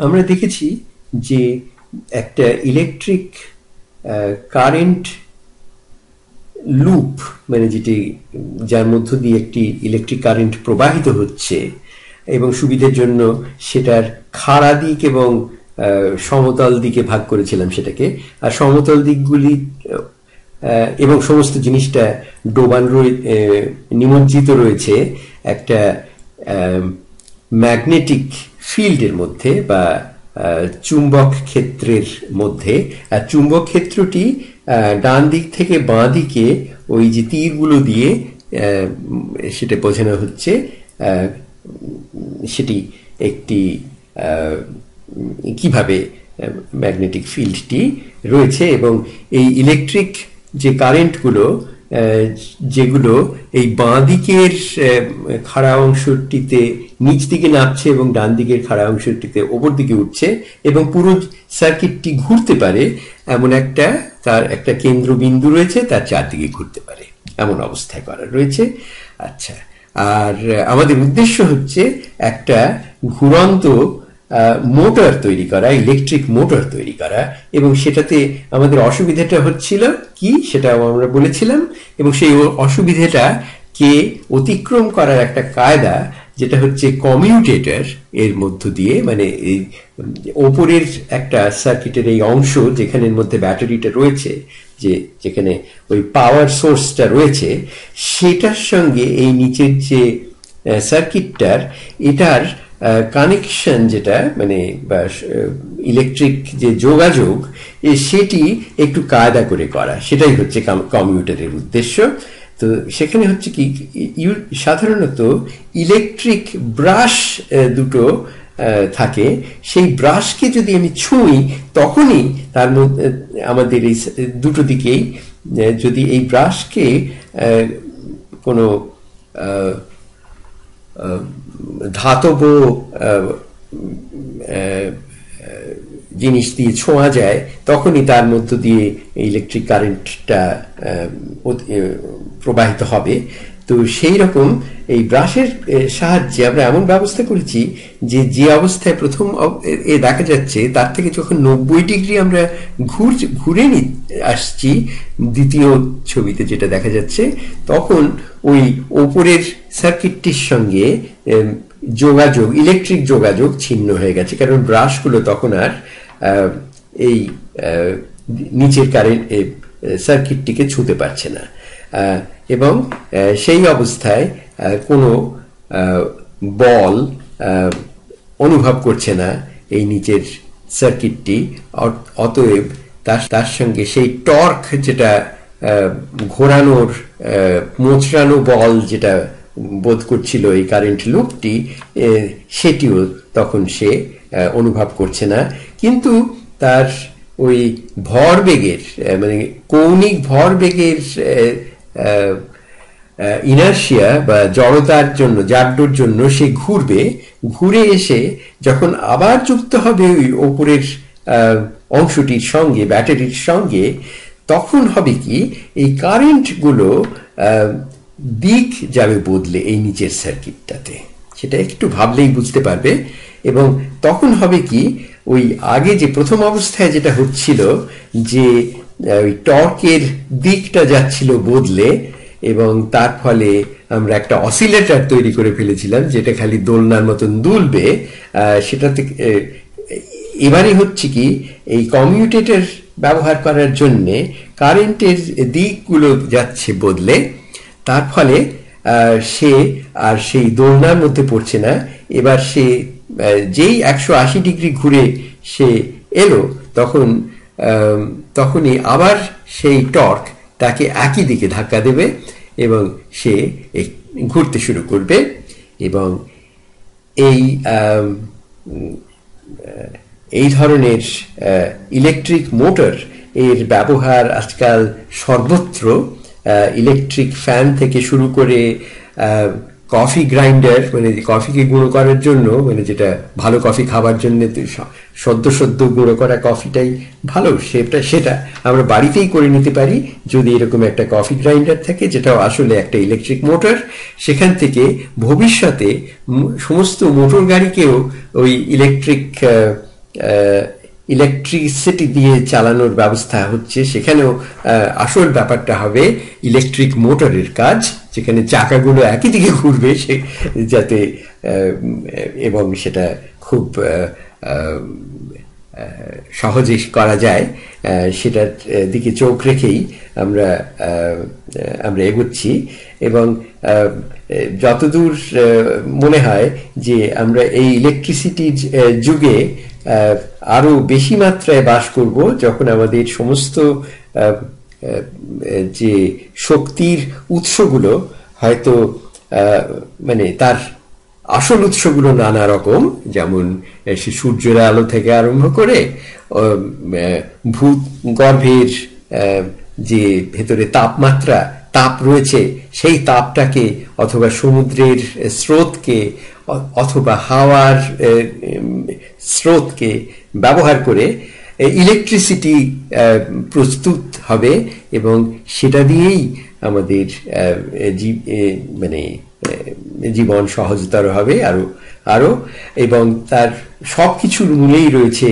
আমরা দেখেছি যে একটা ইলেকট্রিক কারেন্ট লুপ, মানে যেটি যার মধ্য দিয়ে একটি ইলেকট্রিক কারেন্ট প্রবাহিত হচ্ছে, এবং সুবিধার জন্য সেটার খাড়া দিক এবং সমতল দিকে ভাগ করেছিলাম সেটাকে। আর সমতল দিকগুলি এবং সমস্ত জিনিসটা নিমজ্জিত রয়েছে একটা ম্যাগনেটিক ফিল্ডের মধ্যে বা চুম্বক ক্ষেত্রের মধ্যে। আর চুম্বক ক্ষেত্রটি ডান দিক থেকে বাঁ দিকে ওই যে তীরগুলো দিয়ে সেটা বোঝানো হচ্ছে, সেটি একটি কিভাবে ম্যাগনেটিক ফিল্ডটি রয়েছে। এবং এই ইলেকট্রিক যে কারেন্টগুলো যেগুলো এই বাঁ দিকের খাড়া অংশটিতে নিচ দিকে নামছে এবং ডান দিকের খাড়া অংশটিতে ওপর দিকে উঠছে, এবং পুরো সার্কিটটি ঘুরতে পারে এমন তার একটা কেন্দ্রবিন্দু রয়েছে, তার চারদিকে ঘুরতে পারে এমন অবস্থায় করা রয়েছে। আচ্ছা, আর আমাদের উদ্দেশ্য হচ্ছে একটা ঘুরন্ত মোটর তৈরি করা, ইলেকট্রিক মোটর তৈরি করা। এবং সেটাতে আমাদের অসুবিধাটা হচ্ছিল কি, সেটাও আমরা বলেছিলাম। এবং সেই অসুবিধাটা কে অতিক্রম করার একটা কায়দা, যেটা হচ্ছে কমিউটেটর এর মধ্য দিয়ে, মানে এই ওপরের একটা সার্কিটের এই অংশ যেখানের মধ্যে ব্যাটারিটা রয়েছে, যেখানে ওই পাওয়ার সোর্সটা রয়েছে, সেটার সঙ্গে এই নিচের যে সার্কিটটার এটার কানেকশন, যেটা মানে ইলেকট্রিক যে যোগাযোগ, সেটি একটু কায়দা করে করা, সেটাই হচ্ছে কমিউটারের উদ্দেশ্য। তো সেখানে হচ্ছে কি, সাধারণত ইলেকট্রিক ব্রাশ দুটো থাকে, সেই ব্রাশকে যদি আমি ছুঁই তখনই তার মধ্যে আমাদের এই দুটো দিকেই, যদি এই ব্রাশকে কোনো ধাতব জিনিস দিয়ে ছোঁয়া যায়, তখনই তার মধ্য দিয়ে ইলেকট্রিক কারেন্টটা প্রবাহিত হবে। তো সেই রকম এই ব্রাশের সাহায্যে আমরা এমন ব্যবস্থা করেছি যে অবস্থায় প্রথম দেখা যাচ্ছে, তার থেকে যখন 90 ডিগ্রি আমরা ঘুরে আসছি দ্বিতীয় ছবিতে যেটা দেখা যাচ্ছে, তখন ওই ওপরের সার্কিটটির সঙ্গে যোগাযোগ, ইলেকট্রিক যোগাযোগ ছিন্ন হয়ে গেছে, কারণ ব্রাশগুলো তখন আর এই নিচের কারেন্ট সার্কিটটিকে ছুঁতে পারছে না। এবং সেই অবস্থায় কোনো বল অনুভব করছে না এই নিচের সার্কিটটি। অতএব তার সঙ্গে সেই টর্ক, যেটা ঘোরানোর মোচড়ানো বল যেটা বোধ করছিল এই কারেন্ট লুপটি, সেটিও তখন সে অনুভব করছে না। কিন্তু তার ওই ভরবেগের, মানে কৌণিক ভরবেগের ইনার্শিয়া বা জড়তার জন্য, জাড্যর জন্য সে ঘুরে এসে যখন আবার যুক্ত হবে ওই ওপরের অংশটির সঙ্গে, ব্যাটারির সঙ্গে, তখন হবে কি, এই কারেন্টগুলো দিক যাবে বদলে এই নিচের সার্কিটটাতে। সেটা একটু ভাবলেই বুঝতে পারবে। এবং তখন হবে কি, ওই আগে যে প্রথম অবস্থায় যেটা হচ্ছিল, যে ওই টর্কের দিকটা যাচ্ছিল বদলে, এবং তার ফলে আমরা একটা অসিলেটর তৈরি করে ফেলেছিলাম যেটা খালি দোলনার মতন দুলবে। সেটাতে এবারে হচ্ছে কি, এই কমিউটেটর ব্যবহার করার জন্যে কারেন্টের দিকগুলো যাচ্ছে বদলে, তার ফলে সে আর সেই দোলনার মধ্যে পড়ছে না। এবার সে যেই 180 ডিগ্রি ঘুরে সে এলো, তখনই আবার সেই টর্ক তাকে একই দিকে ধাক্কা দেবে এবং সে ঘুরতে শুরু করবে। এবং এই ধরনের ইলেকট্রিক মোটর এর ব্যবহার আজকাল সর্বত্র। ইলেকট্রিক ফ্যান থেকে শুরু করে কফি গ্রাইন্ডার, মানে কফিকে গুঁড়ো করার জন্য, মানে যেটা ভালো কফি খাবার জন্য সদ্য সদ্য গুঁড়ো করা কফিটাই ভালো, সেটা আমরা বাড়িতেই করে নিতে পারি যদি এরকম একটা কফি গ্রাইন্ডার থাকে, যেটাও আসলে একটা ইলেকট্রিক মোটর। সেখান থেকে ভবিষ্যতে সমস্ত মোটর গাড়িকেও ওই ইলেকট্রিসিটি দিয়ে চালানোর ব্যবস্থা হচ্ছে। সেখানেও আসল ব্যাপারটা হবে ইলেকট্রিক মোটরের কাজ, যেখানে চাকাগুলো একই দিকে ঘুরবে যাতে, এবং সেটা খুব সহজে করা যায়, সেটার দিকে চোখ রেখেই আমরা এগোচ্ছি। এবং যতদূর মনে হয় যে আমরা এই ইলেকট্রিসিটির যুগে আরো বেশি মাত্রায় বাস করব, যখন আমাদের সমস্ত যে শক্তির উৎসগুলো হয়তো, মানে তার আসল উৎসগুলো নানা রকম, যেমন সূর্যের আলো থেকে আরম্ভ করে ভূগর্ভের যে ভেতরে তাপ রয়েছে, সেই তাপটাকে, অথবা সমুদ্রের স্রোতকে, অথবা হাওয়ার স্রোতকে ব্যবহার করে ইলেকট্রিসিটি প্রস্তুত হবে, এবং সেটা দিয়েই আমাদের মানে জীবন সহজতর হবে আরো। এবং তার সবকিছুর মূলেই রয়েছে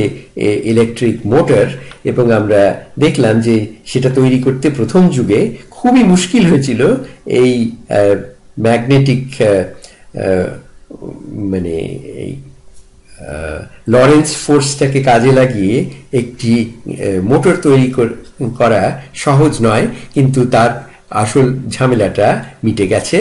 ইলেকট্রিক মোটর। এবং আমরা দেখলাম যে সেটা তৈরি করতে প্রথম যুগে খুবই মুশকিল হয়েছিল। এই ম্যাগনেটিক মানে এই লরেন্স ফোর্সটাকে কাজে লাগিয়ে একটি মোটর তৈরি করা সহজ নয়, কিন্তু তার আসল ঝামেলাটা মিটে গেছে।